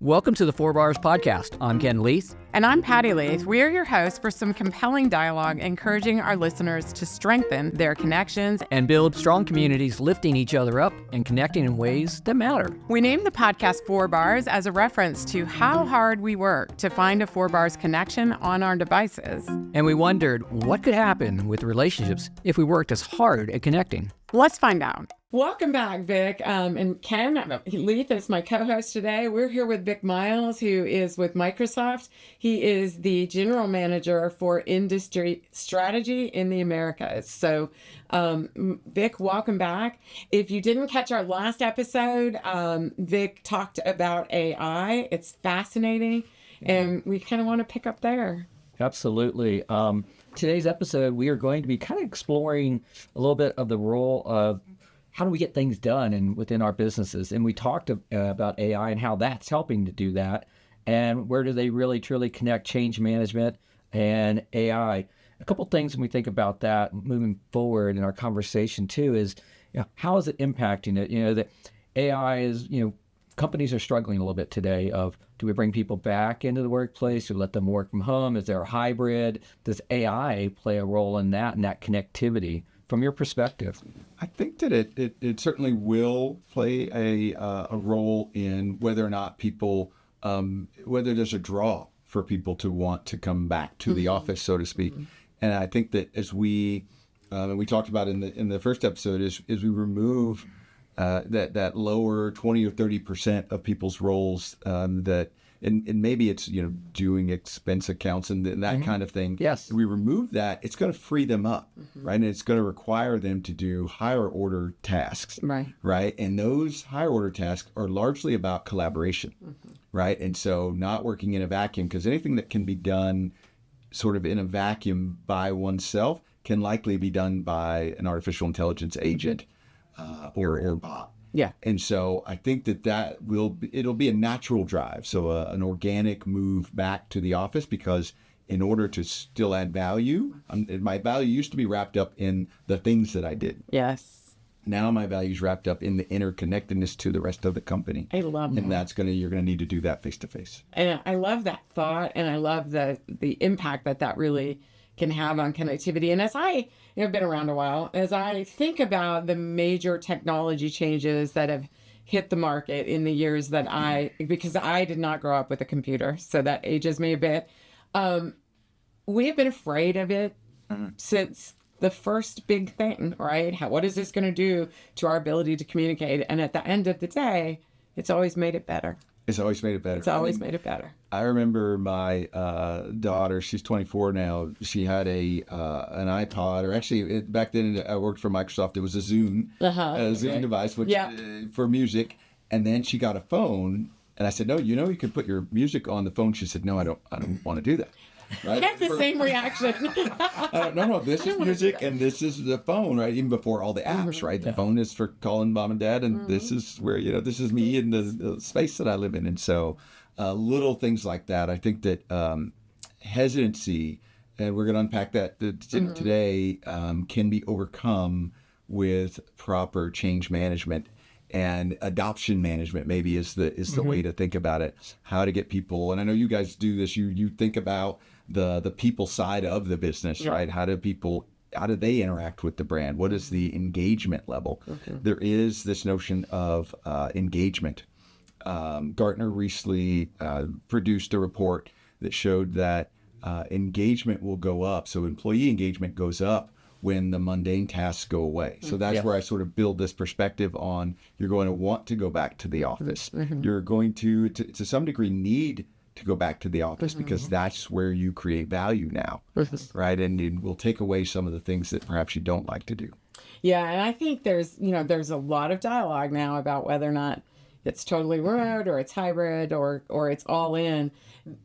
Welcome to the Four Bars Podcast. I'm Ken Leith. And I'm Patty Leith. We are your hosts for some compelling dialogue, encouraging our listeners to strengthen their connections And build strong communities, lifting each other up and connecting in ways that matter. We named the podcast Four Bars as a reference to how hard we work to find a Four Bars connection on our devices. And we wondered what could happen with relationships if we worked as hard at connecting. Let's find out. Welcome back, Vic. And Ken Leith is my co-host today. We're here with Vic Miles, who is with Microsoft. He is the general manager for industry strategy in the Americas. So, Vic, welcome back. If you didn't catch our last episode, Vic talked about AI. It's fascinating, and we kind of want to pick up there. Absolutely. Today's episode, we are going to be kind of exploring a little bit of the role of how do we get things done and within our businesses. And we talked about AI and how that's helping to do that. And where do they really truly connect change management and AI? A couple things when we think about that moving forward in our conversation too is, how is it impacting it? That AI is, companies are struggling a little bit today of, do we bring people back into the workplace? Do we let them work from home? Is there a hybrid? Does AI play a role in that and that connectivity from your perspective? I think that it certainly will play a role in whether or not people, whether there's a draw for people to want to come back to the office, so to speak. And I think that as we talked about in the first episode, is we remove that lower 20 or 30% of people's roles that, and maybe it's, doing expense accounts and that kind of thing. Yes. If we remove that, it's going to free them up, right? And it's going to require them to do higher order tasks, right? And those higher order tasks are largely about collaboration, right? And so not working in a vacuum, because anything that can be done sort of in a vacuum by oneself can likely be done by an artificial intelligence agent. Or a bot. Yeah. And so I think it'll be a natural drive. So an organic move back to the office, because in order to still add value, my value used to be wrapped up in the things that I did. Yes. Now my value is wrapped up in the interconnectedness to the rest of the company. I love that. And you're going to need to do that face to face. And I love that thought, and I love the impact that really can have on connectivity. And as I've been around a while, as I think about the major technology changes that have hit the market in the years that because I did not grow up with a computer, so that ages me a bit. We have been afraid of it since the first big thing, right? What is this going to do to our ability to communicate? And at the end of the day, it's always made it better. It's always made it better. It's always made it better. I remember my daughter, she's 24 now. She had an iPod, or actually back then I worked for Microsoft. It was a Zune, device, which for music. And then she got a phone, and I said, "No, you can put your music on the phone." She said, "No, I don't want to do that." Right? I had the same reaction. No, this is music and this is the phone, right? Even before all the apps, right? The phone is for calling mom and dad, and this is where, this is me in the space that I live in. And so little things like that, I think that hesitancy, and we're going to unpack that today, can be overcome with proper change management. And adoption management maybe is the way to think about it. How to get people, and I know you guys do this. You think about the people side of the business, right? How do they interact with the brand? What is the engagement level? There is this notion of engagement. Gartner recently produced a report that showed that engagement will go up. So employee engagement goes up when the mundane tasks go away. So that's where I sort of build this perspective on, you're going to want to go back to the office. You're going to some degree need to go back to the office because that's where you create value now, right? And it will take away some of the things that perhaps you don't like to do. Yeah, and I think there's a lot of dialogue now about whether or not it's totally remote or it's hybrid or it's all in.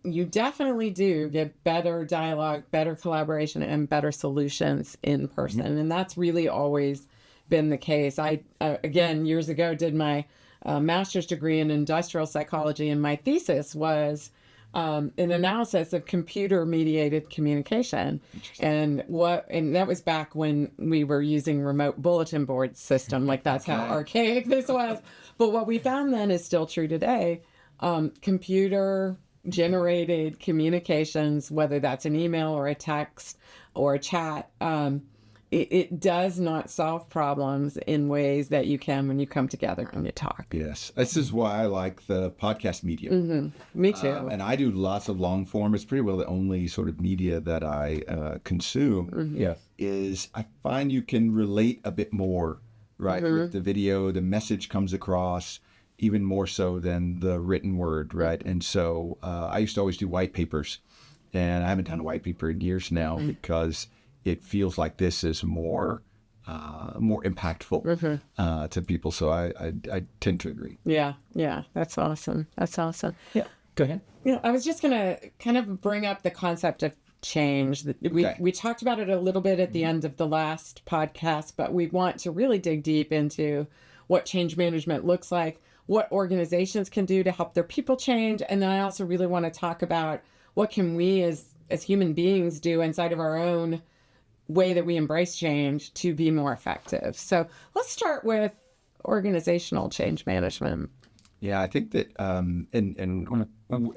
You definitely do get better dialogue, better collaboration, and better solutions in person. And that's really always been the case. I, again, years ago did my master's degree in industrial psychology, and my thesis was an analysis of computer-mediated communication. And that was back when we were using remote bulletin board system. Like, that's how archaic this was. But what we found then is still true today. computer generated communications, whether that's an email or a text or a chat, it does not solve problems in ways that you can when you come together and you talk. Yes. This is why I like the podcast medium. Me too. And I do lots of long form. It's pretty well the only sort of media that I consume. Yeah. Is I find you can relate a bit more, right? With the video, the message comes across even more so than the written word, right? And so I used to always do white papers, and I haven't done a white paper in years now because it feels like this is more impactful to people. So I tend to agree. Yeah, that's awesome. That's awesome. Yeah. Go ahead. I was just gonna kind of bring up the concept of change. We talked about it a little bit at the end of the last podcast, but we want to really dig deep into what change management looks like, what organizations can do to help their people change, and then I also really want to talk about what can we as human beings do inside of our own way that we embrace change to be more effective. So let's start with organizational change management. Yeah, I think that and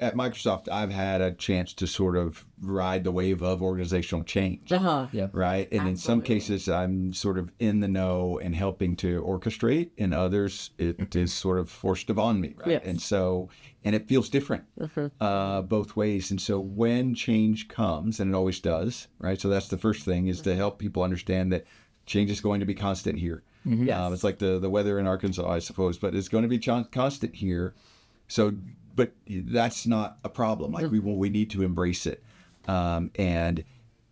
at Microsoft, I've had a chance to sort of ride the wave of organizational change. Yeah. Right. And in some cases, I'm sort of in the know and helping to orchestrate. In others, it is sort of forced upon me. Right. Yes. And so, and it feels different both ways. And so when change comes, and it always does, right? So that's the first thing, is to help people understand that change is going to be constant here. Yes. It's like the weather in Arkansas, I suppose, but it's going to be constant here. So, but that's not a problem. Like we need to embrace it. And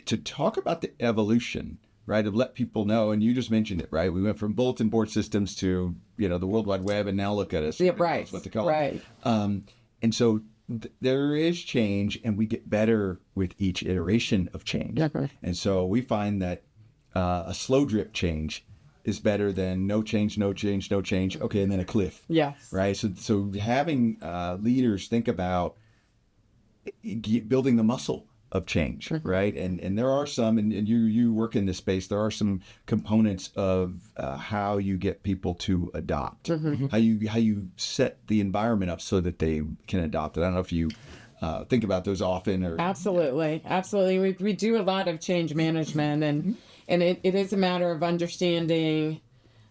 to talk about the evolution, right, of let people know, and you just mentioned it, right? We went from bulletin board systems to, the World Wide Web, and now look at us. Yeah, right. That's what they call right. it. And so there is change, and we get better with each iteration of change. Okay. And so we find that a slow drip change is better than no change. Okay, and then a cliff. Yes. Right. So having leaders think about building the muscle of change, right? And there are some, and you work in this space. There are some components of how you get people to adopt, how you set the environment up so that they can adopt it. I don't know if you think about those often, or Absolutely. We do a lot of change management, and it is a matter of understanding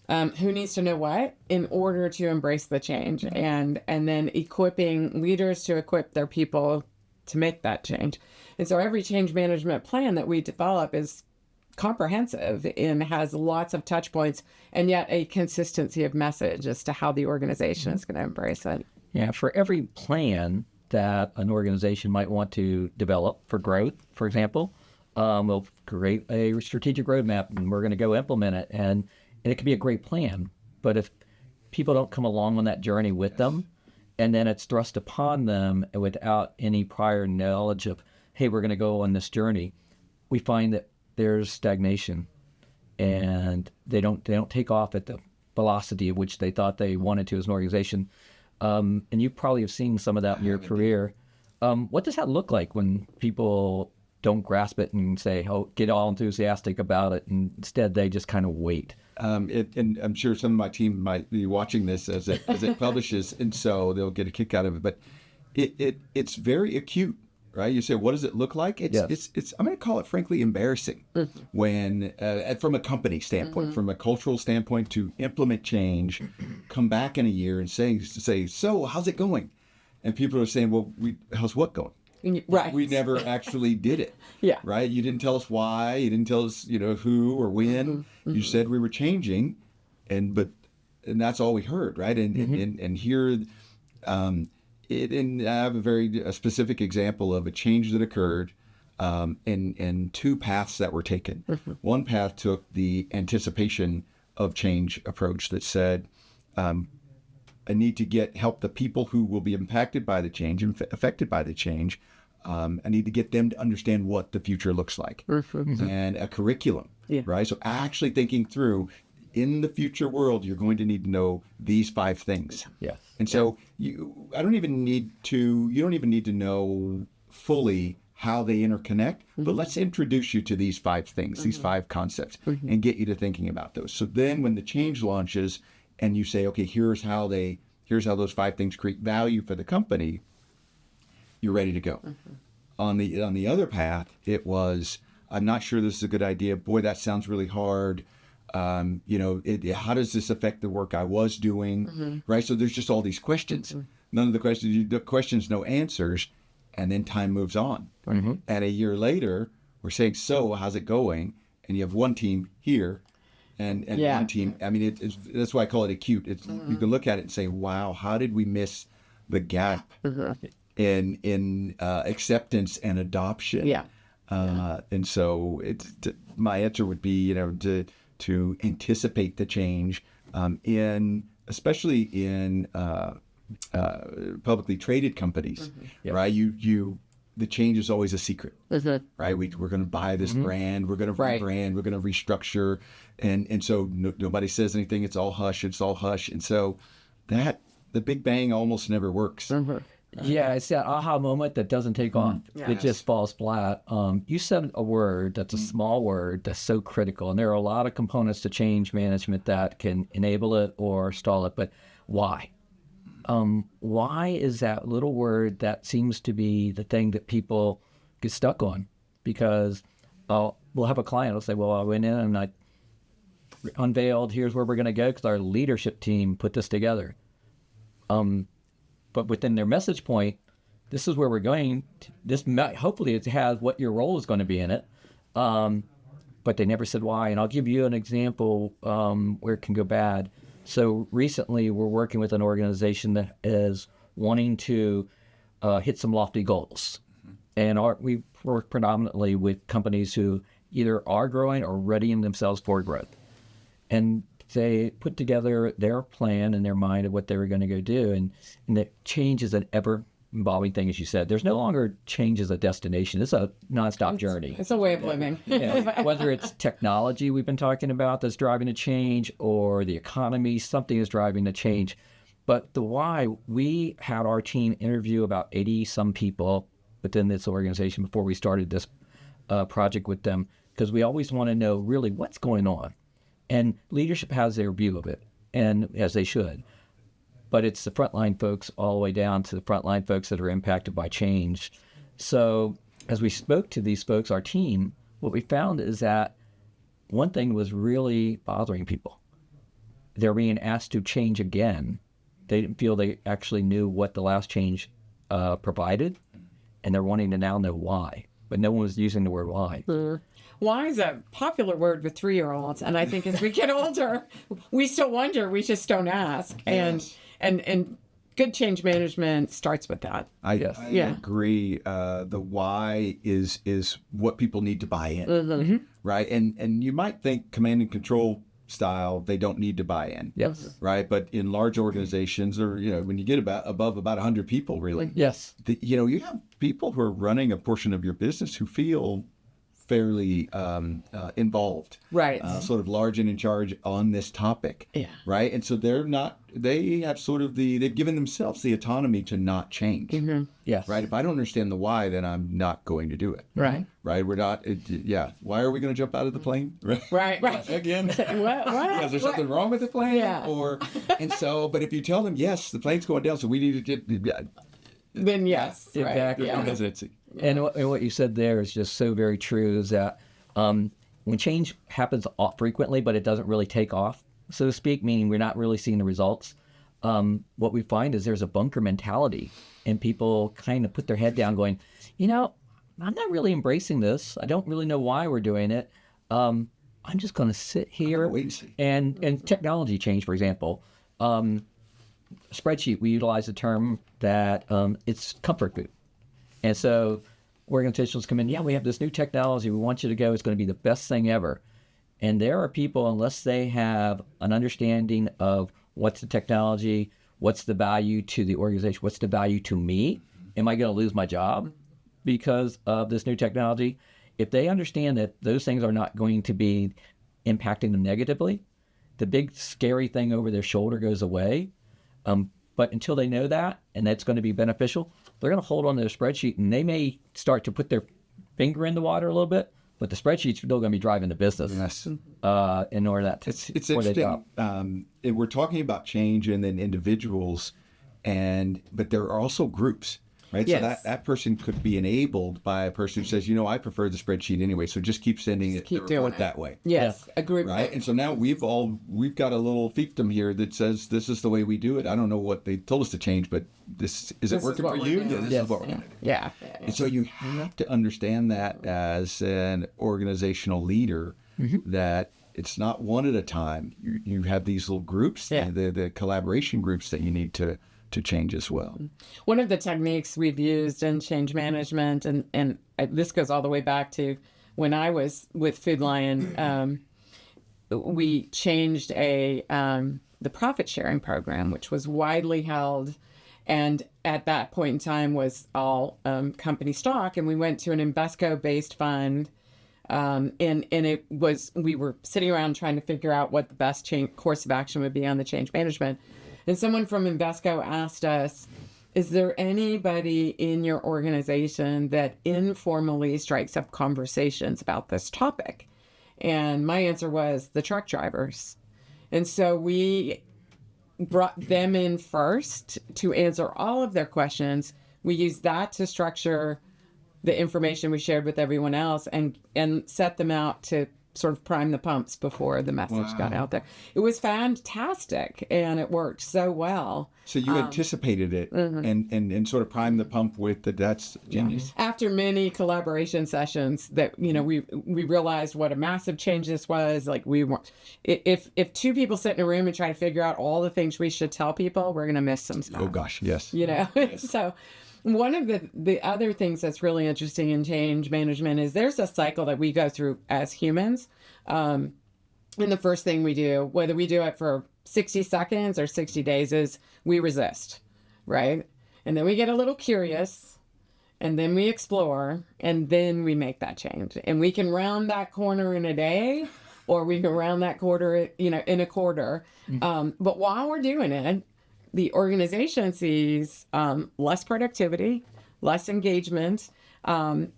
who needs to know what in order to embrace the change, and then equipping leaders to equip their people to make that change. And so every change management plan that we develop is comprehensive and has lots of touch points, and yet a consistency of message as to how the organization is going to embrace it. Yeah. For every plan that an organization might want to develop for growth, for example, we'll create a strategic roadmap and we're going to go implement it. And it can be a great plan. But if people don't come along on that journey with them, and then it's thrust upon them without any prior knowledge of, hey, we're going to go on this journey, we find that there's stagnation, and they don't take off at the velocity of which they thought they wanted to as an organization. And you probably have seen some of that in your career. What does that look like when people don't grasp it and say, oh, get all enthusiastic about it, and instead they just kind of wait? And I'm sure some of my team might be watching this as it publishes, and so they'll get a kick out of it. But it's very acute, right? You say, what does it look like? It's I'm going to call it, frankly, embarrassing when, from a company standpoint, from a cultural standpoint, to implement change, come back in a year and say, so how's it going? And people are saying, well, how's what going? Right. We never actually did it. Yeah. Right. You didn't tell us why. You didn't tell us, who or when. You said we were changing, and that's all we heard. Right. And here, and I have a very specific example of a change that occurred, and two paths that were taken. One path took the anticipation of change approach that said, I need to help the people who will be impacted by the change and affected by the change. I need to get them to understand what the future looks like, and a curriculum, right? So actually thinking through, in the future world, you're going to need to know these 5 things. Yes. And so you don't even need to know fully how they interconnect, but let's introduce you to these 5 things, these 5 concepts, and get you to thinking about those. So then when the change launches and you say, okay, here's how they here's how those 5 things create value for the company, you're ready to go. On the other path, it was, I'm not sure this is a good idea. Boy, that sounds really hard. How does this affect the work I was doing? Right. So there's just all these questions. None of the questions, no answers. And then time moves on. And a year later, we're saying, so how's it going? And you have one team here and one team. I mean, that's why I call it acute. You can look at it and say, wow, how did we miss the gap in acceptance and adoption? And so my answer would be, to anticipate the change, especially in publicly traded companies, right? The change is always a secret, right? We're going to buy this brand, we're going to rebrand, we're going to restructure, and so nobody says anything. It's all hush. And so the big bang almost never works. Yeah, it's that aha moment that doesn't take off. It just falls flat. You said a word that's a small word that's so critical, and there are a lot of components to change management that can enable it or stall it, but why? Why is that little word that seems to be the thing that people get stuck on? Because we'll have a client who'll say, well, I went in and I unveiled, here's where we're going to go because our leadership team put this together. But within their message point, this is where we're going. Hopefully it has what your role is going to be in it. But they never said why. And I'll give you an example where it can go bad. So recently we're working with an organization that is wanting to hit some lofty goals. And we work predominantly with companies who either are growing or readying themselves for growth. And they put together their plan in their mind of what they were going to go do. And the change is an ever-evolving thing, as you said. There's no longer change as a destination. It's a nonstop journey. It's a way of living. Whether it's technology we've been talking about that's driving a change or the economy, something is driving the change. But the why, we had our team interview about 80-some people within this organization before we started this project with them, because we always want to know really what's going on. And leadership has their view of it, and as they should. But it's the frontline folks all the way down to the frontline folks that are impacted by change. So as we spoke to these folks, our team, what we found is that one thing was really bothering people. They're being asked to change again. They didn't feel they actually knew what the last change provided, and they're wanting to now know why. But no one was using the word why. Why is a popular word with 3-year-olds, and I think as we get older, we still wonder. We just don't ask. And good change management starts with that. I agree. The why is what people need to buy in, right? And you might think command and control style, they don't need to buy in, right? But in large organizations, or when you get above about 100 people, really, you have people who are running a portion of your business who feel fairly involved, right? Sort of large and in charge on this topic, right? And so they have sort of they've given themselves the autonomy to not change, right? If I don't understand the why, then I'm not going to do it, right? We're not, why are we going to jump out of the plane, right. Again, what? Is there something wrong with the plane? But if you tell them, yes, the plane's going down, so we need to get, then yes, exactly. Hesitancy. And what you said there is just so very true, is that when change happens frequently, but it doesn't really take off, so to speak, meaning we're not really seeing the results, what we find is there's a bunker mentality, and people kind of put their head down going, I'm not really embracing this. I don't really know why we're doing it. I'm just going to sit here. Wait and see. And technology change, for example, spreadsheet, we utilize a term that it's comfort food. And so organizations come in, we have this new technology. We want you to go. It's going to be the best thing ever. And there are people, unless they have an understanding of what's the technology, what's the value to the organization, what's the value to me, am I going to lose my job because of this new technology? If they understand that those things are not going to be impacting them negatively, the big scary thing over their shoulder goes away. But until they know that, and that's going to be beneficial, they're going to hold on to their spreadsheet, and they may start to put their finger in the water a little bit, but the spreadsheet's still going to be driving the business. Yes. In order that It's for the interesting. job. We're talking about change and then individuals, but there are also groups, right? Yes. So that person could be enabled by a person who says, I prefer the spreadsheet anyway, so just keep sending it keep the doing report it. that way. Yes, a group. Right. And so now we've got a little fiefdom here that says this is the way we do it. I don't know what they told us to change, but is it working what for we're you? doing. Yeah, this is what we're going to do. Yeah. And so you have to understand that as an organizational leader, that it's not one at a time. You have these little groups, the collaboration groups that you need to change as well. One of the techniques we've used in change management, and this goes all the way back to when I was with Food Lion, we changed the profit sharing program, which was widely held, and at that point in time was all company stock, and we went to an Invesco-based fund, and we were sitting around trying to figure out what the best course of action would be on the change management. And someone from Invesco asked us, is there anybody in your organization that informally strikes up conversations about this topic? And my answer was the truck drivers. And so we brought them in first to answer all of their questions. We used that to structure the information we shared with everyone else and set them out to sort of prime the pumps before the message got out there. It was fantastic, and it worked so well. So you anticipated it and sort of primed the pump with that's genius. After many collaboration sessions that, we realized what a massive change this was. Like if two people sit in a room and try to figure out all the things we should tell people, we're going to miss some stuff. Oh gosh, yes. So one of the other things that's really interesting in change management is there's a cycle that we go through as humans. And the first thing we do, whether we do it for 60 seconds or 60 days, is we resist, right? And then we get a little curious, and then we explore, and then we make that change. And we can round that corner in a day, or we can round that quarter, in a quarter. But while we're doing it, the organization sees less productivity, less engagement. And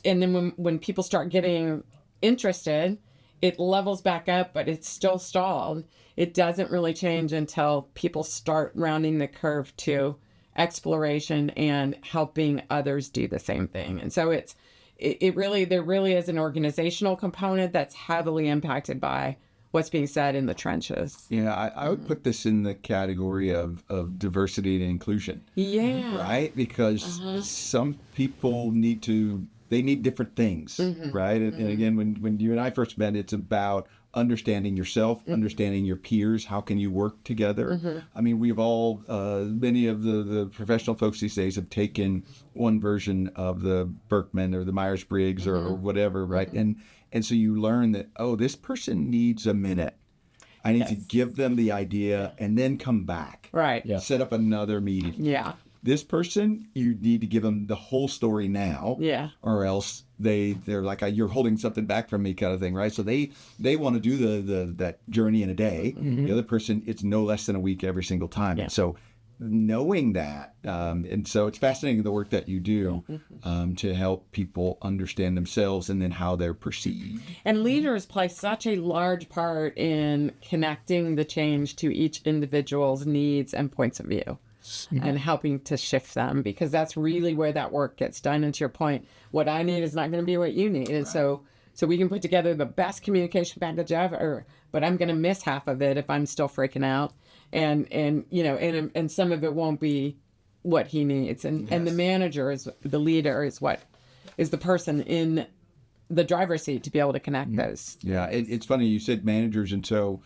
then when people start getting interested, it levels back up, but it's still stalled. It doesn't really change until people start rounding the curve to exploration and helping others do the same thing. And so there really is an organizational component that's heavily impacted by what's being said in the trenches. Yeah, I would put this in the category of diversity and inclusion. Yeah. Right? Because some people need different things, right? And again, when you and I first met, it's about understanding yourself, understanding your peers. How can you work together? I mean, we've all, many of the professional folks these days have taken one version of the Berkman or the Myers-Briggs or whatever, right? And so you learn that, this person needs a minute. I need to give them the idea and then come back. Right. Yeah. Set up another meeting. Yeah. This person, you need to give them the whole story now. Yeah. Or else they're like, you're holding something back from me kind of thing, right? So they want to do that journey in a day. The other person, it's no less than a week every single time. Yeah. So knowing that, and so it's fascinating the work that you do to help people understand themselves and then how they're perceived. And leaders play such a large part in connecting the change to each individual's needs and points of view. And helping to shift them, because that's really where that work gets done. And to your point, what I need is not going to be what you need. And so we can put together the best communication package ever, but I'm going to miss half of it if I'm still freaking out. And some of it won't be what he needs. And the manager the leader is the person in the driver's seat to be able to connect those. Yeah, it's funny you said managers, and so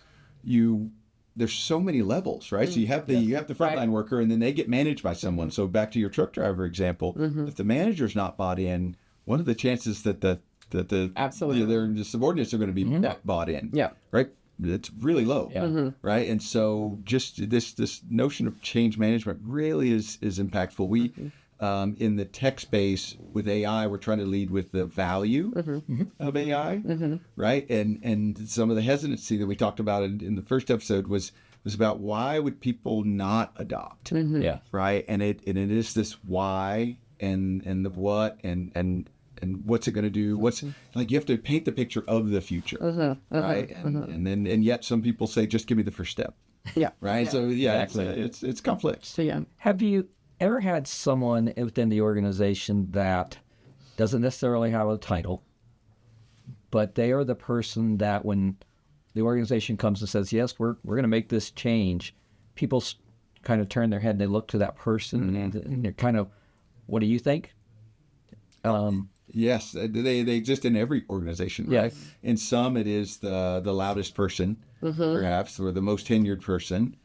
there's so many levels, right? So you have the frontline worker, and then they get managed by someone. So back to your truck driver example, if the manager's not bought in, what are the chances that the Absolutely. the subordinates are going to be bought in? Yeah. Right. It's really low, right? And so just this notion of change management really is impactful. We in the tech space with AI, we're trying to lead with the value of AI, right? And some of the hesitancy that we talked about in the first episode was about why would people not adopt, Yeah. right? And it is this why and the what and and what's it going to do? What's like, you have to paint the picture of the future, right? And yet some people say, just give me the first step. Yeah. Right. Yeah. So yeah, Exactly. it's complex. So yeah. Have you ever had someone within the organization that doesn't necessarily have a title, but they are the person that when the organization comes and says, yes, we're going to make this change, people kind of turn their head and they look to that person and they're kind of, what do you think? Yes, they exist in every organization, right? Yes. In some, it is the loudest person, perhaps, or the most tenured person,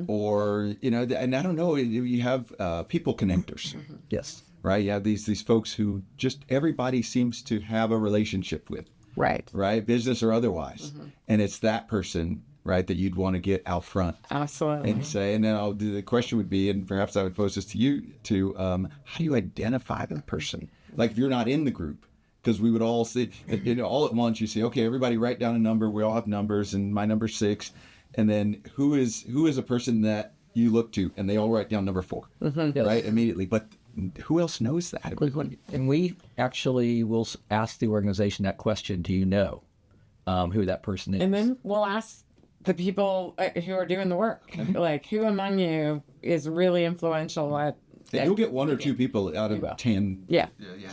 or and I don't know. You have people connectors, Yes. right? You have these folks who just everybody seems to have a relationship with, Right. right, business or otherwise, and it's that person, right, that you'd want to get out front. Absolutely. And say, and then the question would be, and perhaps I would pose this to you too, how do you identify the person? Like if you're not in the group, because we would all see, all at once, you say, okay, everybody write down a number. We all have numbers, and my number's 6. And then who is a person that you look to? And they all write down number 4, right, immediately. But who else knows that? And we actually will ask the organization that question, do you know who that person is? And then we'll ask the people who are doing the work, like who among you is really influential at. And you'll get 1 or 2 people out of 10. Yeah.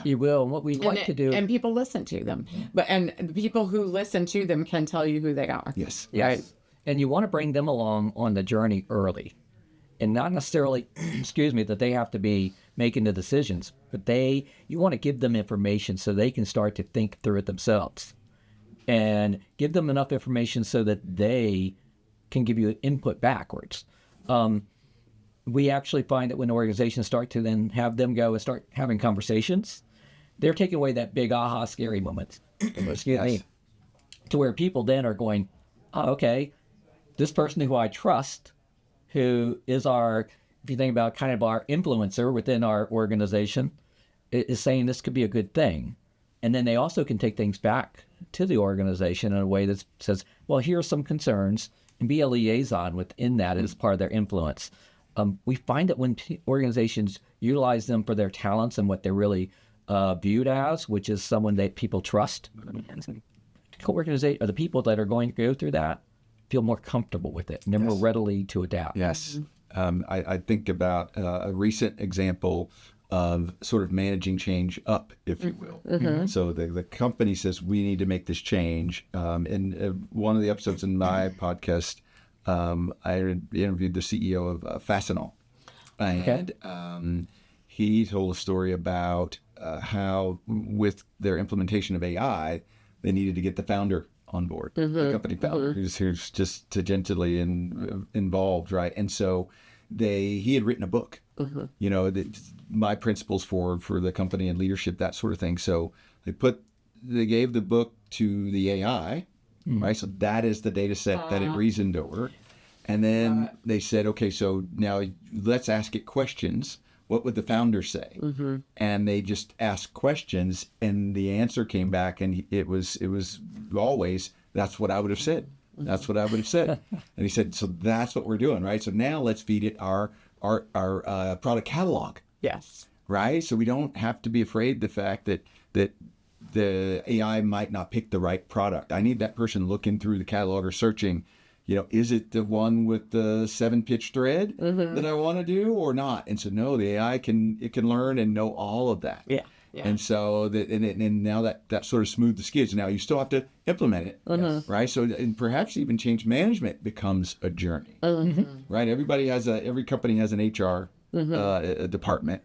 You will. And what we like to do. And people listen to them, and the people who listen to them can tell you who they are. Yes. Right. And you want to bring them along on the journey early, and not necessarily, excuse me, that they have to be making the decisions, but you want to give them information so they can start to think through it themselves, and give them enough information so that they can give you input backwards. We actually find that when organizations start to then have them go and start having conversations, they're taking away that big aha scary moment. Excuse me. To where people then are going, oh, okay, this person who I trust, who is if you think about kind of our influencer within our organization, is saying this could be a good thing. And then they also can take things back to the organization in a way that says, well, here are some concerns, and be a liaison within that as part of their influence. We find that when organizations utilize them for their talents and what they're really viewed as, which is someone that people trust, organization or the people that are going to go through that feel more comfortable with it and they're more readily to adapt. Yes. I think about a recent example of sort of managing change up, if you will. So the company says, we need to make this change. In one of the episodes in my podcast, I interviewed the CEO of Fastenal. And he told a story about how with their implementation of AI, they needed to get the founder on board, the company founder, who's just tangentially involved, right? And so he had written a book, my principles for the company and leadership, that sort of thing. So they gave the book to the AI, right? So that is the data set that it reasoned over. And then they said, okay, so now let's ask it questions. What would the founder say? And they just asked questions, and the answer came back, and it was always, that's what I would have said. That's what I would have said. And he said, so that's what we're doing, right? So now let's feed it our product catalog. Yes. Right? So we don't have to be afraid the fact that the AI might not pick the right product. I need that person looking through the catalog or searching, is it the one with the 7-pitch thread that I want to do or not? And so no, the AI can learn and know all of that. Yeah. Yeah. And so and now that sort of smoothed the skids. Now you still have to implement it, right? So and perhaps even change management becomes a journey, right? Every company has an HR department,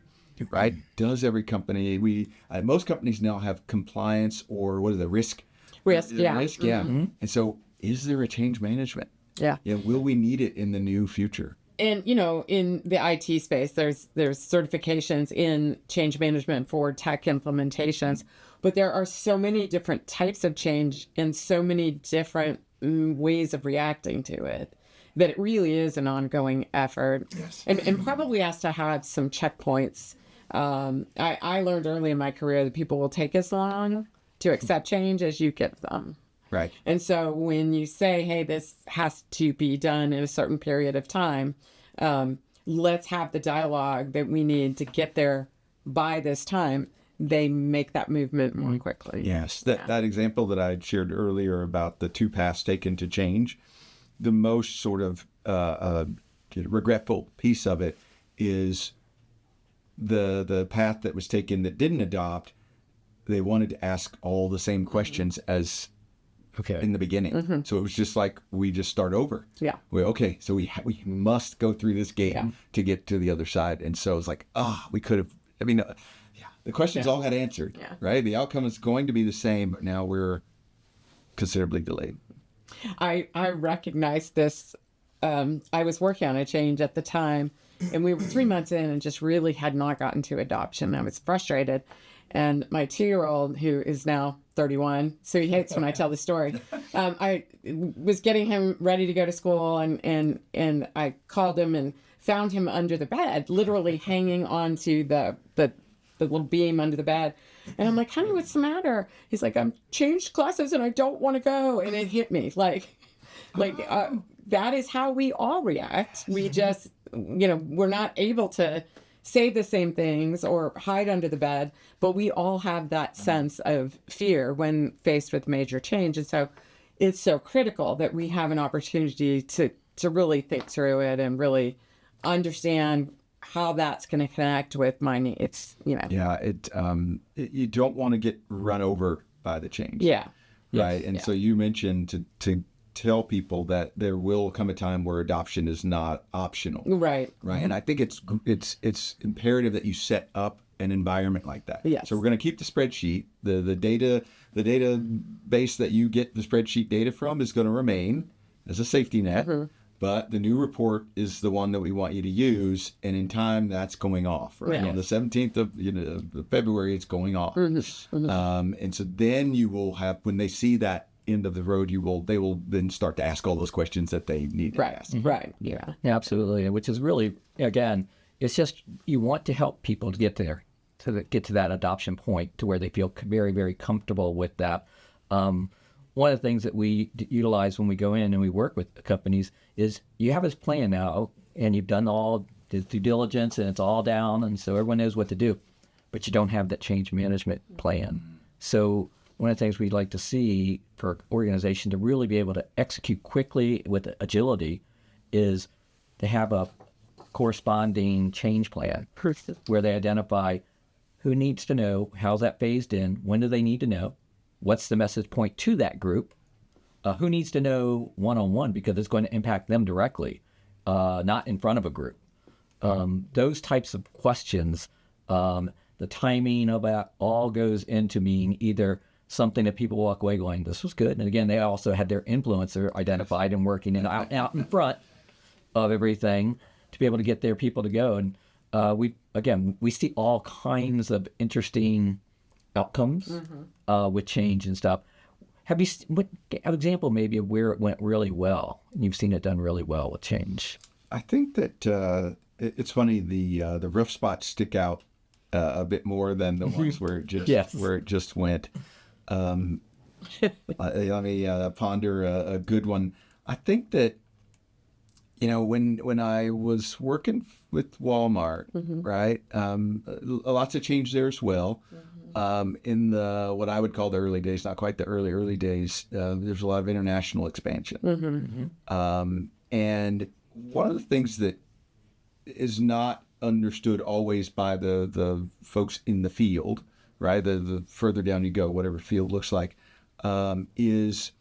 right? Does every company? Most companies now have compliance or what are the risk? Risk, yeah. Risk, yeah. And so, is there a change management? Yeah. Will we need it in the new future? And in the IT space, there's certifications in change management for tech implementations, but there are so many different types of change and so many different ways of reacting to it that it really is an ongoing effort. Yes. And probably has to have some checkpoints. I learned early in my career that people will take as long to accept change as you give them. Right. And so when you say, hey, this has to be done in a certain period of time, let's have the dialogue that we need to get there by this time. they make that movement more quickly. Yes, that example that I shared earlier about the two paths taken to change, the most sort of regretful piece of it is the path that was taken that didn't adopt. They wanted to ask all the same questions as in the beginning. So it was just like, we just start over. Yeah. So we must go through this game to get to the other side. And so it's like, we could have, the questions all got answered, right? The outcome is going to be the same, but now we're considerably delayed. I recognize this. I was working on a change at the time, and we were 3 months in and just really had not gotten to adoption. I was frustrated. And my 2-year-old, who is now 31, so he hates when I tell the story, I was getting him ready to go to school, and I called him and found him under the bed, literally hanging onto the little beam under the bed. And I'm like, honey, what's the matter? He's like, I'm changed classes and I don't want to go. And it hit me that is how we all react. We just, we're not able to say the same things or hide under the bed, but we all have that sense of fear when faced with major change. And so it's so critical that we have an opportunity to really think through it and really understand how that's going to connect with my needs. Yeah, you don't want to get run over by the change. Yeah. Right. And so you mentioned to tell people that there will come a time where adoption is not optional. Right. Right. And I think it's imperative that you set up an environment like that. Yes. So we're going to keep the spreadsheet. The database that you get the spreadsheet data from is going to remain as a safety net. But the new report is the one that we want you to use, and in time that's going off. Right on the 17th of February, it's going off. And so then you will have, when they see that end of the road, they will then start to ask all those questions that they need to ask. Right. Yeah. Absolutely. Which is really, again, it's just, you want to help people to get there, get to that adoption point to where they feel very, very comfortable with that. One of the things that we utilize when we go in and we work with companies is, you have this plan now and you've done all the due diligence and it's all down, and so everyone knows what to do, but you don't have that change management plan. So one of the things we'd like to see for an organization to really be able to execute quickly with agility is to have a corresponding change plan where they identify who needs to know, how's that phased in, when do they need to know, what's the message point to that group, who needs to know one-on-one because it's going to impact them directly, not in front of a group. Those types of questions, the timing of that all goes into being either something that people walk away going, this was good. And again, they also had their influencer identified and working and out in front of everything to be able to get their people to go. And we see all kinds of interesting outcomes with change and stuff. Have you an example maybe of where it went really well and you've seen it done really well with change? I think that it's funny, the rough spots stick out a bit more than the ones where it just went. Let me ponder a good one. I think that, when I was working with Walmart, right, lots of change there as well. In the what I would call the early days, not quite the early days, there's a lot of international expansion. And one of the things that is not understood always by the folks in the field, right, the further down you go, whatever field looks like, is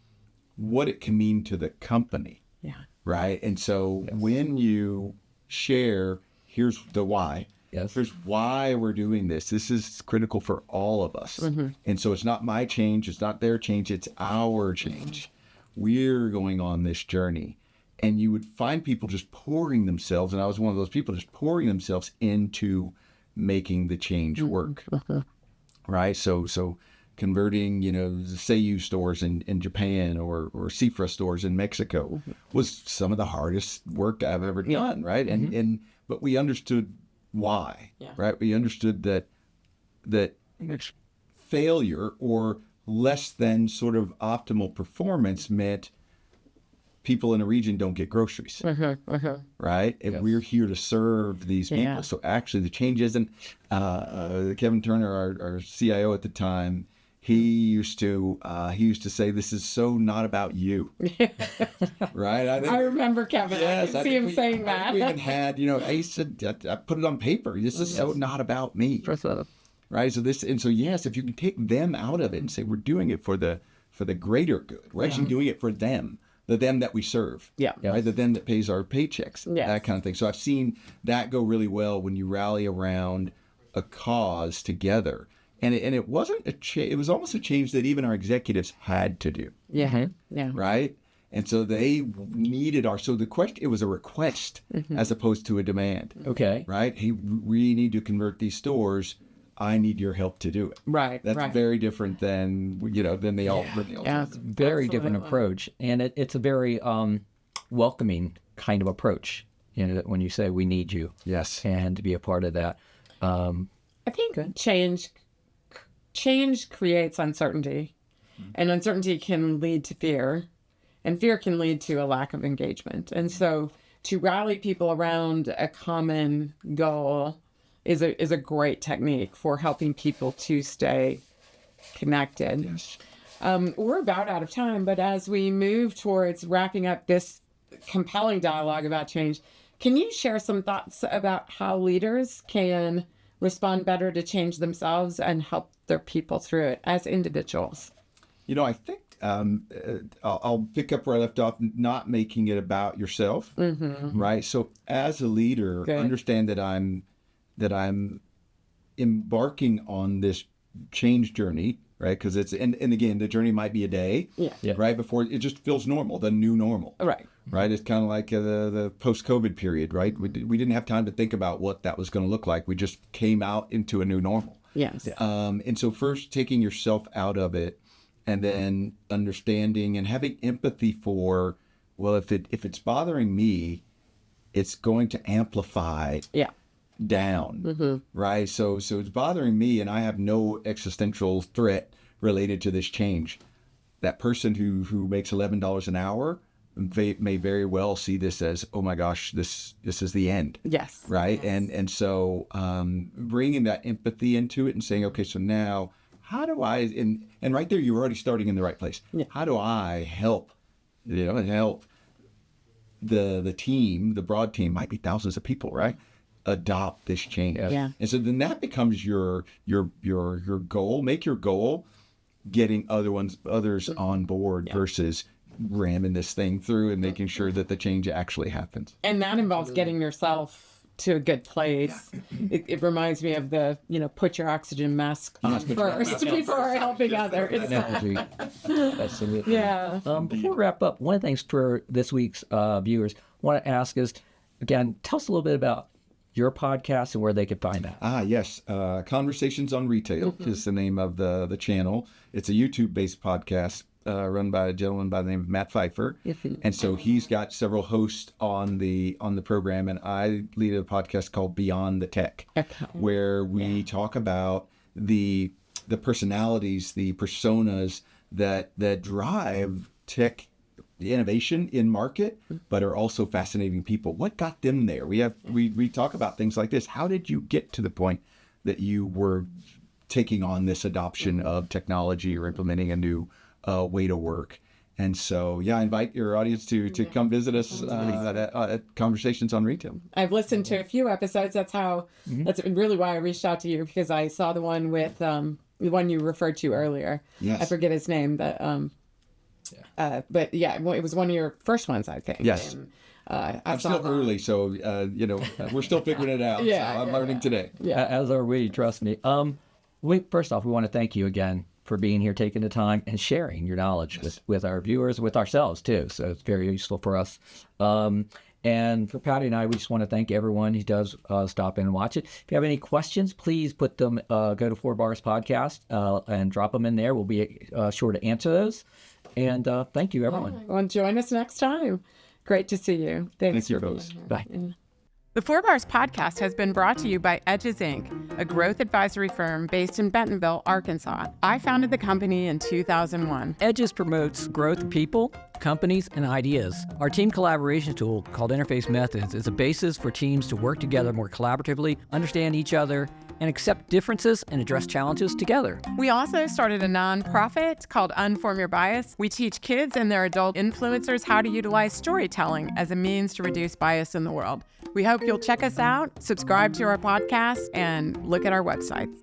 what it can mean to the company. Yeah. Right. And so when you share, here's the why. Yes. Here's why we're doing this. This is critical for all of us. And so it's not my change. It's not their change. It's our change. We're going on this journey. And you would find people just pouring themselves, and I was one of those people, just pouring themselves into making the change work. Right. So converting, the Seiyu stores in Japan or Seafra stores in Mexico was some of the hardest work I've ever done. Right. But we understood why, right? We understood that failure or less than sort of optimal performance meant people in a region don't get groceries, right? And we're here to serve these people. Yeah. So actually the change isn't, Kevin Turner, our CIO at the time, he used to say, this is so not about you, right? I remember Kevin. I can see him saying I that. think we even had, I said, I put it on paper. This is so not about me, right? So yes, if you can take them out of it and say, we're doing it for the greater good. We're actually doing it for them. The them that we serve, right? The them that pays our paychecks, that kind of thing. So I've seen that go really well when you rally around a cause together, and it wasn't it was almost a change that even our executives had to do, right? And so they needed so the question, it was a request as opposed to a demand, Okay. right? Hey, we need to convert these stores. I need your help to do it. Right. That's very different than than they all. Yeah. Very different approach, and it's a very welcoming kind of approach. When you say we need you, Yes. and to be a part of that. I think change creates uncertainty, and uncertainty can lead to fear, and fear can lead to a lack of engagement. And so to rally people around a common goal is a great technique for helping people to stay connected. Yes. We're about out of time, but as we move towards wrapping up this compelling dialogue about change, can you share some thoughts about how leaders can respond better to change themselves and help their people through it as individuals? I think I'll pick up where I left off, not making it about yourself, right? So as a leader, understand that I'm embarking on this change journey, right? Because and again, the journey might be a day, right? Before it just feels normal, the new normal, right? It's kind of like the post-COVID period, right? We didn't have time to think about what that was going to look like. We just came out into a new normal. Yes. And so first taking yourself out of it, and then understanding and having empathy for, well, if it's bothering me, it's going to amplify down, right? So it's bothering me, and I have no existential threat related to this change. That person who makes $11 an hour may very well see this as, oh my gosh, this is the end. Yes. Right. Yes. And so bringing that empathy into it and saying, okay, so now how do I, and right there, you're already starting in the right place. Yeah. How do I help, help the team, the broad team, might be thousands of people, right? Adopt this change. Yeah. And so then that becomes your goal. Make your goal getting others on board versus ramming this thing through and making sure that the change actually happens. And that involves getting yourself to a good place. It reminds me of the, put your oxygen mask on first before helping others. Analogy. Absolutely. Yeah. Before we wrap up, one of the things for this week's viewers want to ask is, again, tell us a little bit about your podcast and where they could find that. Yes. Conversations on Retail is the name of the channel. It's a YouTube-based podcast run by a gentleman by the name of Matt Pfeiffer. And so he's got several hosts on the program, and I lead a podcast called Beyond the Tech, where we talk about the personalities, the personas that drive tech innovation in market, but are also fascinating people. What got them there? We talk about things like this. How did you get to the point that you were taking on this adoption of technology or implementing a new way to work? And so, I invite your audience to come visit us at Conversations on Retail. I've listened to a few episodes. That's really why I reached out to you, because I saw the one with the one you referred to earlier. Yes. I forget his name, but it was one of your first ones, I think. Yes. And, I'm still early, so we're still figuring it out. So I'm learning today. Yeah. As are we, trust me. First off, we want to thank you again for being here, taking the time and sharing your knowledge with our viewers, with ourselves too. So it's very useful for us. And for Patty and I, we just want to thank everyone who does stop in and watch it. If you have any questions, please put them, go to 4 Bars Podcast and drop them in there. We'll be sure to answer those. And thank you, everyone. Well, join us next time. Great to see you. Thanks Thank you, for being folks. here. Bye. The Four Bars podcast has been brought to you by Edges Inc., a growth advisory firm based in Bentonville, Arkansas. I founded the company in 2001. Edges promotes growth of people, companies, and ideas. Our team collaboration tool, called Interface Methods, is a basis for teams to work together more collaboratively, understand each other, and accept differences and address challenges together. We also started a nonprofit called Unform Your Bias. We teach kids and their adult influencers how to utilize storytelling as a means to reduce bias in the world. We hope you'll check us out, subscribe to our podcast, and look at our websites.